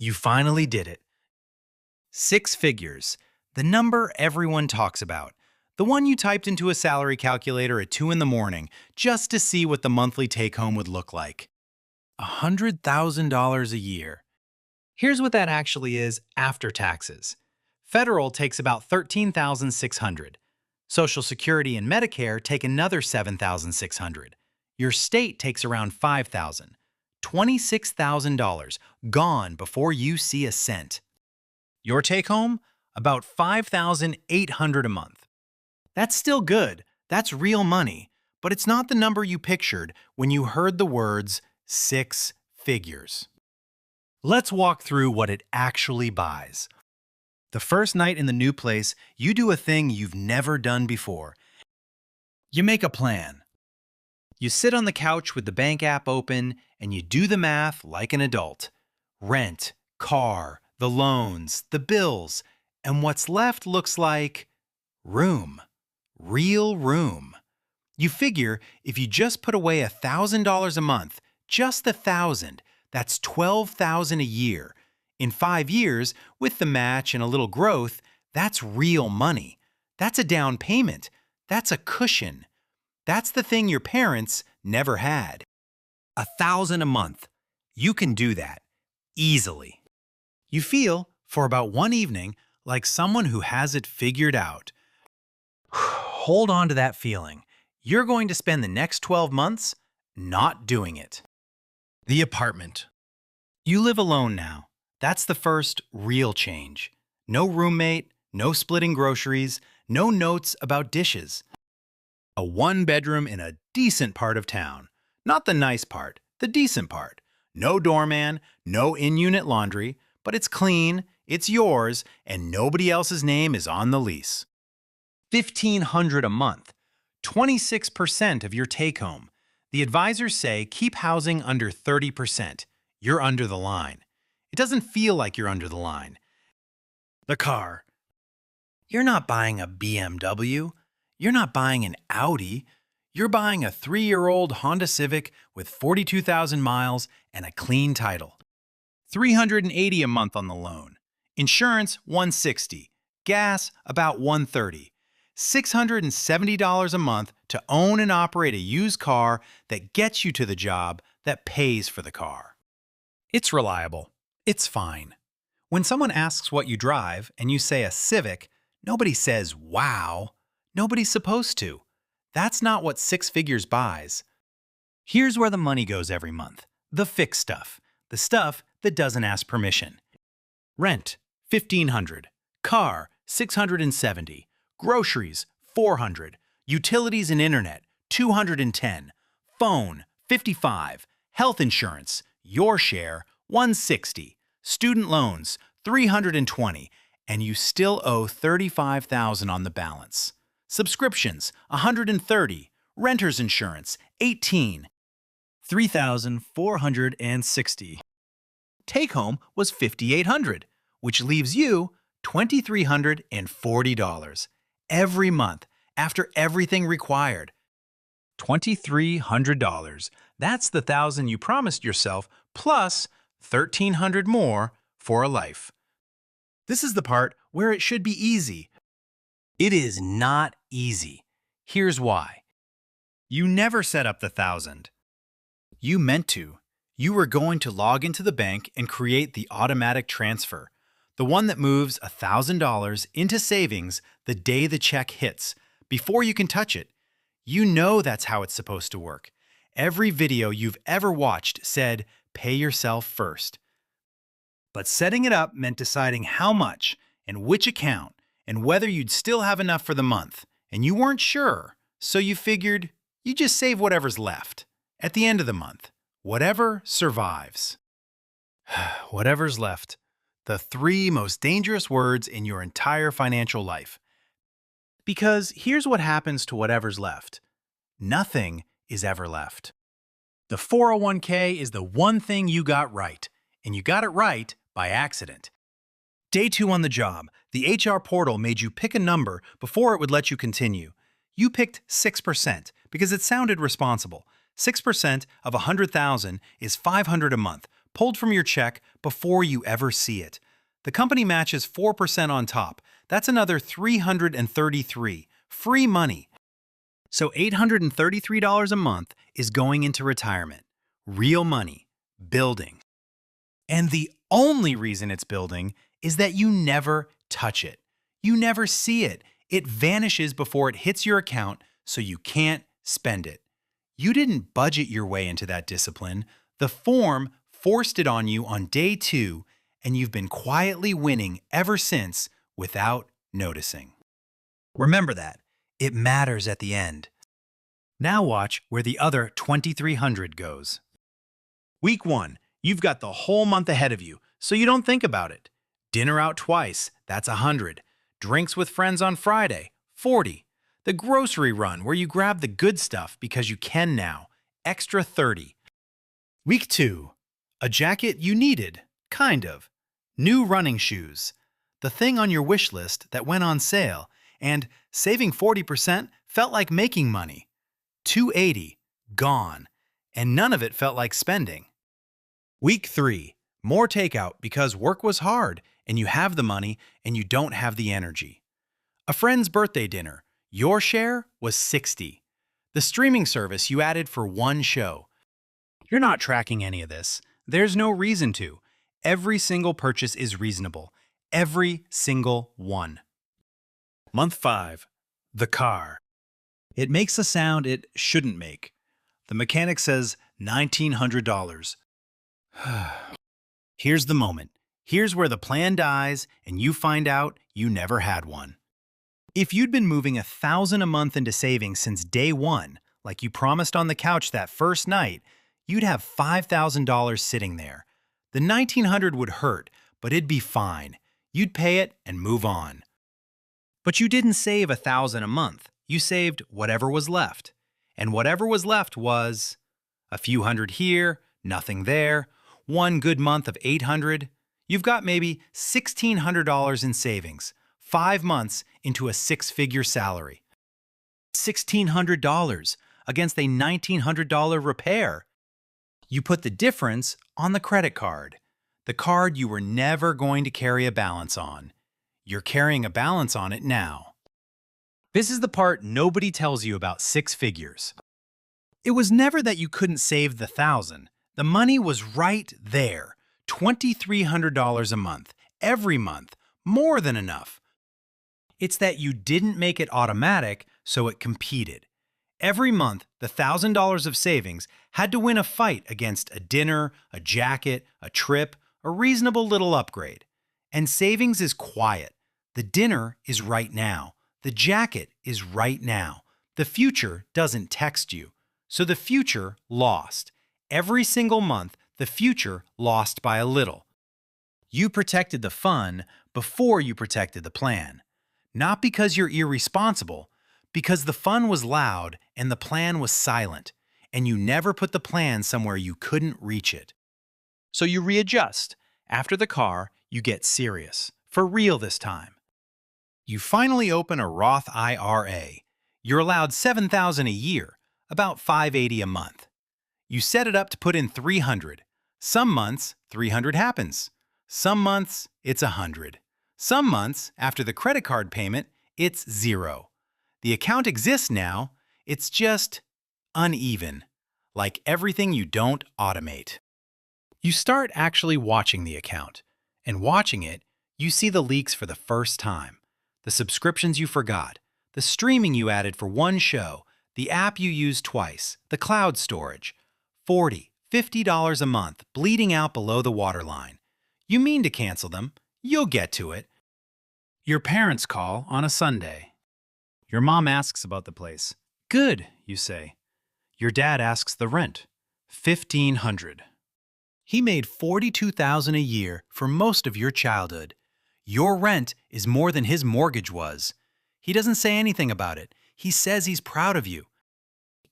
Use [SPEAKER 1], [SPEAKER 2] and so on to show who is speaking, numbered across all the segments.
[SPEAKER 1] You finally did it. Six figures, the number everyone talks about. The one you typed into a salary calculator at 2 in the morning just to see what the monthly take-home would look like. $100,000 a year. Here's what that actually is after taxes. Federal takes about $13,600. Social Security and Medicare take another $7,600. Your state takes around $5,000. $26,000 gone before you see a cent. Your take-home? About $5,800 a month. That's still good. That's real money. But it's not the number you pictured when you heard the words six figures. Let's walk through what it actually buys. The first night in the new place, you do a thing you've never done before. You make a plan. You sit on the couch with the bank app open and you do the math like an adult. Rent, car, the loans, the bills, and what's left looks like room. Real room. You figure if you just put away $1,000 a month, just the $1,000, that's $12,000 a year. In 5 years, with the match and a little growth, that's real money. That's a down payment. That's a cushion. That's the thing your parents never had. $1,000 a month. You can do that. Easily. You feel, for about one evening, like someone who has it figured out. Hold on to that feeling. You're going to spend the next 12 months not doing it. The apartment. You live alone now. That's the first real change. No roommate, no splitting groceries, no notes about dishes. A one-bedroom in a decent part of town. Not the nice part, the decent part. No doorman, no in-unit laundry, but it's clean, it's yours, and nobody else's name is on the lease. $1,500 a month, 26% of your take-home. The advisors say keep housing under 30%. You're under the line. It doesn't feel like you're under the line. The car. You're not buying a BMW. You're not buying an Audi. You're buying a 3-year-old Honda Civic with 42,000 miles and a clean title. $380 a month on the loan. Insurance, $160. Gas, about $130. $670 a month to own and operate a used car that gets you to the job that pays for the car. It's reliable. It's fine. When someone asks what you drive and you say a Civic, nobody says, wow. Nobody's supposed to. That's not what six figures buys. Here's where the money goes every month. The fixed stuff. The stuff that doesn't ask permission. Rent, $1,500. Car, $670. Groceries, $400. Utilities and internet, $210. Phone, $55. Health insurance, your share, $160. Student loans, $320. And you still owe $35,000 on the balance. Subscriptions, $130. Renter's insurance, $18. $3,460. Take-home was $5,800, which leaves you $2,340 every month after everything required. $2,300. That's the $1,000 you promised yourself plus $1,300 more for a life. This is the part where it should be easy. It is not easy. Here's why. You never set up the 1,000. You meant to. You were going to log into the bank and create the automatic transfer, the one that moves $1,000 into savings the day the check hits, before you can touch it. You know that's how it's supposed to work. Every video you've ever watched said, pay yourself first. But setting it up meant deciding how much and which account and whether you'd still have enough for the month. And you weren't sure, so you figured you just save whatever's left. At the end of the month, whatever survives. Whatever's left. The 3 most dangerous words in your entire financial life. Because here's what happens to whatever's left. Nothing is ever left. The 401k is the one thing you got right, and you got it right by accident. Day 2 on the job, the HR portal made you pick a number before it would let you continue. You picked 6% because it sounded responsible. 6% of $100,000 is $500 a month, pulled from your check before you ever see it. The company matches 4% on top. That's another $333. Free money. So $833 a month is going into retirement. Real money. Building. And the only reason it's building is that you never touch it. You never see it. It vanishes before it hits your account, so you can't spend it. You didn't budget your way into that discipline. The form forced it on you on day 2, and you've been quietly winning ever since without noticing. Remember that. It matters at the end. Now watch where the other $2,300 goes. Week 1. You've got the whole month ahead of you, so you don't think about it. Dinner out twice, that's $100. Drinks with friends on Friday, $40. The grocery run where you grab the good stuff because you can now, extra $30. Week 2. A jacket you needed, kind of. New running shoes. The thing on your wish list that went on sale, and saving 40% felt like making money. $280, gone, and none of it felt like spending. Week 3. More takeout because work was hard and you have the money and you don't have the energy. A friend's birthday dinner. Your share was $60. The streaming service you added for one show. You're not tracking any of this. There's no reason to. Every single purchase is reasonable. Every single one. Month 5. The car. It makes a sound it shouldn't make. The mechanic says $1,900. Here's the moment. Here's where the plan dies and you find out you never had one. If you'd been moving $1,000 a month into savings since day 1, like you promised on the couch that first night, you'd have $5,000 sitting there. The $1,900 would hurt, but it'd be fine. You'd pay it and move on. But you didn't save $1,000 a month. You saved whatever was left. And whatever was left was a few hundred here, nothing there, one good month of $800. You've got maybe $1,600 in savings, 5 months into a 6-figure salary. $1,600 against a $1,900 repair. You put the difference on the credit card, the card you were never going to carry a balance on. You're carrying a balance on it now. This is the part nobody tells you about 6 figures. It was never that you couldn't save the $1,000. The money was right there, $2,300 a month, every month, more than enough. It's that you didn't make it automatic, so it competed. Every month, the $1,000 of savings had to win a fight against a dinner, a jacket, a trip, a reasonable little upgrade. And savings is quiet. The dinner is right now. The jacket is right now. The future doesn't text you. So the future lost. Every single month, the future lost by a little. You protected the fun before you protected the plan. Not because you're irresponsible, because the fun was loud and the plan was silent, and you never put the plan somewhere you couldn't reach it. So you readjust. After the car, you get serious. For real this time. You finally open a Roth IRA. You're allowed $7,000 a year, about $580 a month. You set it up to put in $300. Some months, $300 happens. Some months, it's $100. Some months, after the credit card payment, it's $0. The account exists now, it's just uneven, like everything you don't automate. You start actually watching the account, and watching it, you see the leaks for the first time, the subscriptions you forgot, the streaming you added for one show, the app you used twice, the cloud storage. $40, $50 a month bleeding out below the waterline. You mean to cancel them. You'll get to it. Your parents call on a Sunday. Your mom asks about the place. Good, you say. Your dad asks the rent. $1,500. He made $42,000 a year for most of your childhood. Your rent is more than his mortgage was. He doesn't say anything about it. He says he's proud of you.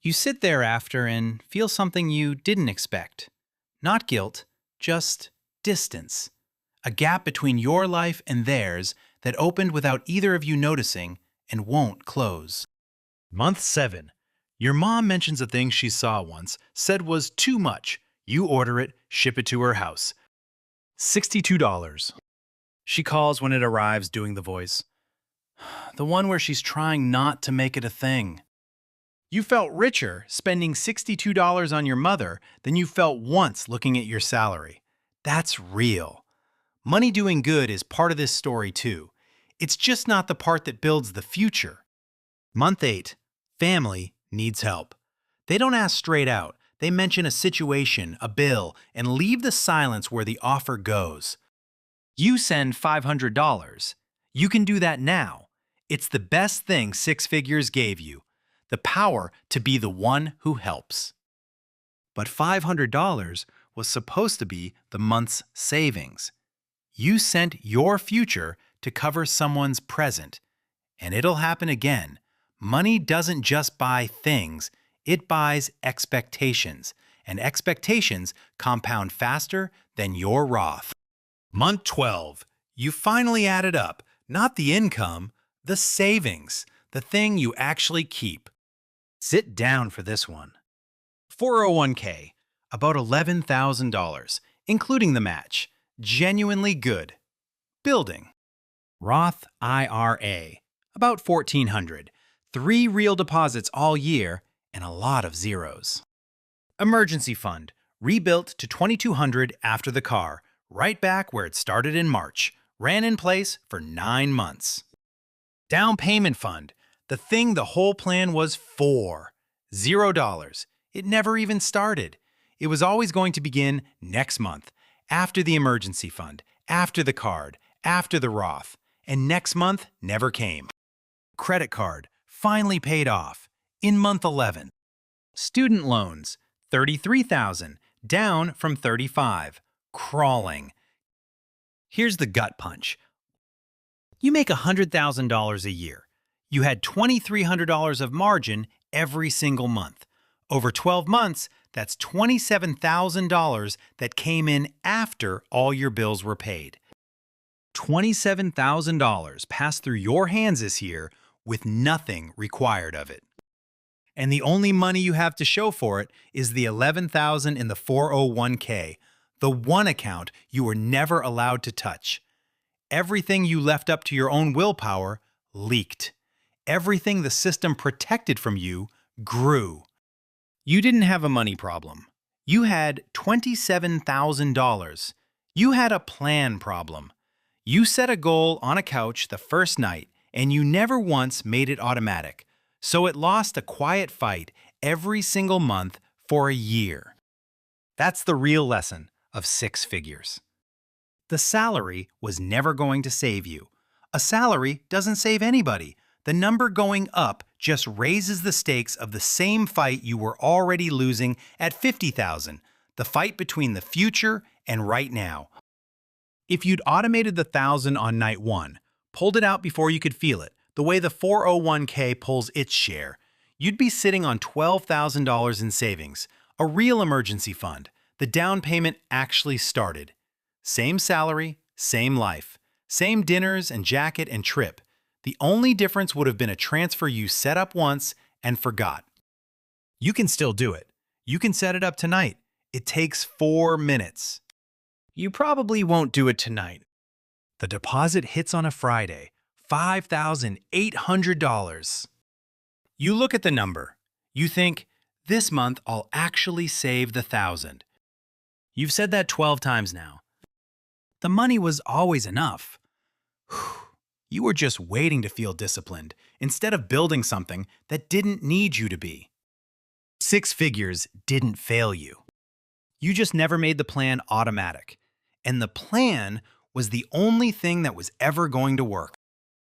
[SPEAKER 1] You sit there after and feel something you didn't expect. Not guilt, just distance. A gap between your life and theirs that opened without either of you noticing and won't close. Month 7. Your mom mentions a thing she saw once, said was too much. You order it, ship it to her house. $62. She calls when it arrives, doing the voice. The one where she's trying not to make it a thing. You felt richer spending $62 on your mother than you felt once looking at your salary. That's real. Money doing good is part of this story too. It's just not the part that builds the future. Month 8. Family needs help. They don't ask straight out. They mention a situation, a bill, and leave the silence where the offer goes. You send $500. You can do that now. It's the best thing Six Figures gave you. The power to be the one who helps. But $500 was supposed to be the month's savings. You sent your future to cover someone's present. And it'll happen again. Money doesn't just buy things, it buys expectations. And expectations compound faster than your Roth. Month 12. You finally added up, not the income, the savings, the thing you actually keep. Sit down for this one. 401k, about $11,000, including the match. Genuinely good. Building. Roth IRA, about $1,400. 3 real deposits all year and a lot of zeros. Emergency fund, rebuilt to $2,200 after the car, right back where it started in March. Ran in place for 9 months. Down payment fund, the thing the whole plan was for. $0. It never even started. It was always going to begin next month, after the emergency fund, after the card, after the Roth, and next month never came. Credit card, finally paid off, in month 11. Student loans, $33,000, down from $35,000, crawling. Here's the gut punch. You make $100,000 a year. You had $2,300 of margin every single month. Over 12 months, that's $27,000 that came in after all your bills were paid. $27,000 passed through your hands this year with nothing required of it. And the only money you have to show for it is the $11,000 in the 401k, the one account you were never allowed to touch. Everything you left up to your own willpower leaked. Everything the system protected from you grew. You didn't have a money problem. You had $27,000. You had a plan problem. You set a goal on a couch the first night, and you never once made it automatic. So it lost a quiet fight every single month for a year. That's the real lesson of Six Figures. The salary was never going to save you. A salary doesn't save anybody. The number going up just raises the stakes of the same fight you were already losing at $50,000, the fight between the future and right now. If you'd automated the $1,000 on night 1, pulled it out before you could feel it, the way the 401k pulls its share, you'd be sitting on $12,000 in savings, a real emergency fund. The down payment actually started. Same salary, same life, same dinners and jacket and trip. The only difference would have been a transfer you set up once and forgot. You can still do it. You can set it up tonight. It takes 4 minutes. You probably won't do it tonight. The deposit hits on a Friday, $5,800. You look at the number. You think, this month I'll actually save the $1,000. You've said that 12 times now. The money was always enough. You were just waiting to feel disciplined instead of building something that didn't need you to be. Six Figures didn't fail you. You just never made the plan automatic. And the plan was the only thing that was ever going to work.